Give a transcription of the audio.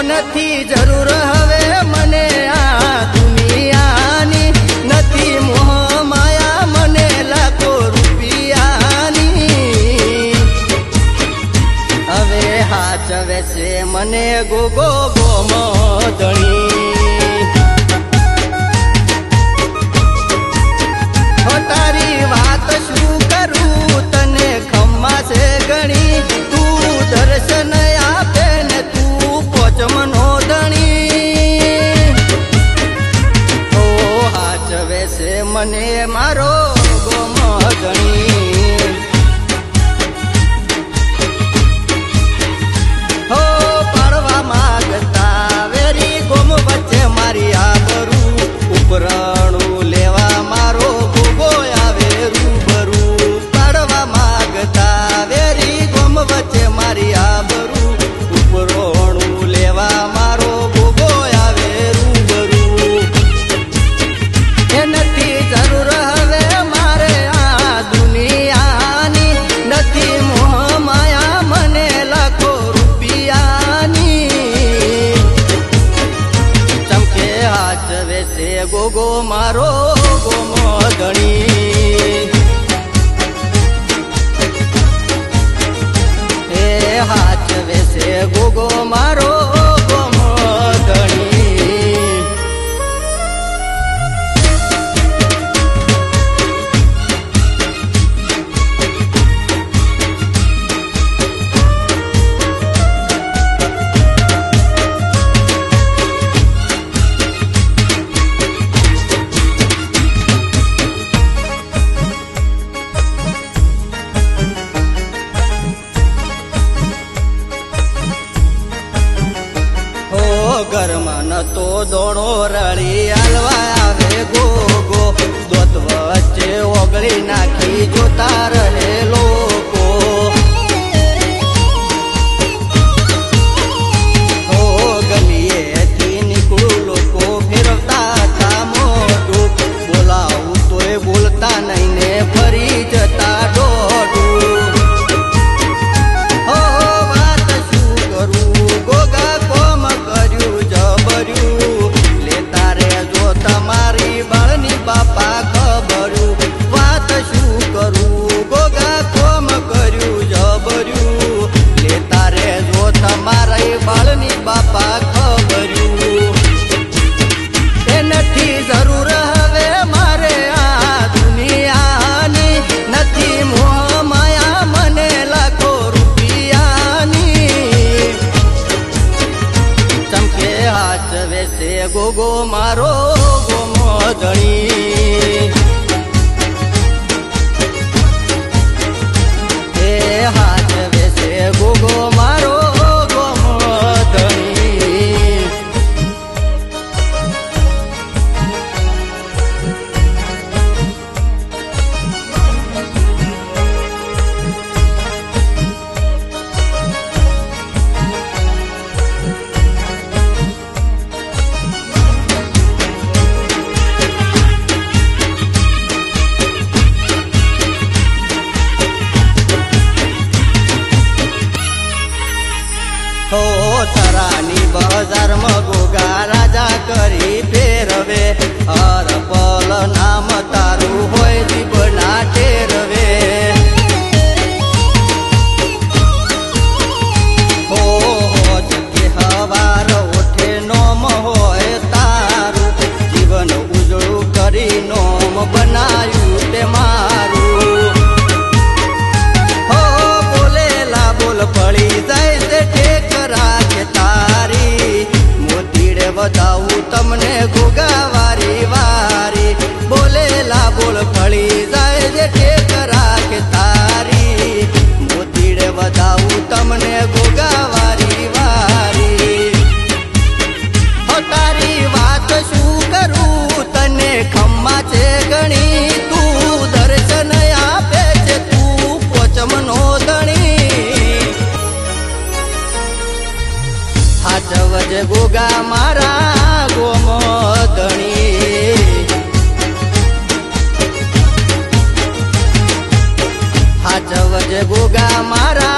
નથી જરૂર હવે મને આ દુનિયાની, નથી મોહ માયા મને લાખો રૂપિયાની. હવે હાચવે છે મને ગોગો ગોમધણી. તારી વાત શું કરું તને ખમ્મા છે ગણી. તું દર્શન આપે ને તું પોચમનો ધણી. ઓ હાચવે છે મને મારો ગોમધણી. હો પાડવા માગતા વેરી ગોમ વચ્ચે મારી આબરૂ, ઉપરણું લેવા મારો ગોગો આવે રૂબરૂ. પાડવા માગતા વેરી ગોમ વચ્ચે મારી આબરૂ, ઉપરણું લેવા મારો ગોગો આવે રૂબરૂ. એ નથી જરૂર હવે મારે આ દુનિયાની, નથી મોહ માયા મને લાખો રૂપિયાની. ચમકે હાચવે છે ગોગો મારો ગોમધણી. એ હાચવે છે ગોગો મારો ગોમધણી. ઘરમાં નતો દોણો રળી હાલવા આવે ગોગો, દોત વચ્ચે ઓગળી નાખી જોતા રહે લોકો. હો ગલીએથી નીકળું લોકો ફેરવતા હતા મોઢું, બોલાવું તોય બોલતા નહીં ને ફરી જતા દોડું. હો વાત શું કરું ગોગા કોમ કર્યું જબર્યું, લેતા રેજો તમારી બાળની બાપા ખબર્યું. વાત શું કરું ગોગા કોમ કર્યું જબર્યું, લેતા રેજો તમારી બાળની બાપા ખબર્યું. એ નથી જરૂર હવે મારે આ દુનિયાની, નથી મોહ માયા મને લાખો રૂપિયાની. ચમકે હાચવે છે ગોગો મારો ગોમધણી. એ હાચવે છે ગોગો મારો ગોમધણી. હો તરાની બજારમાં ગોગા રાજા કરી ફેરવે, હર પલ નામ તારું હોય જીભના ટેરવે. હો જગે હવાર ઓઠે નોમ હોય તારું, જીવન ઉજળું કરી નોમ બનાયું તે મારું. હો બોલેલા બોલ પડી જાય તે ઠેક રાખે તારી, મોતીડે વધાવું તમને ગોગા વારી વારી. બોલેલા બોલ ફળી જાય જે ઠેક રાખે તારી, મોતીડે વધાવું તમને ગોગા વારી વારી. હો તારી વાત શું કરું તને ખમ્મા છે ગણી, તું દર્શન આપે છે તું પોચમનો ધણી. હાચવજે ગોગા મારા ગોમધણી. હાચવજે ગોગા મારા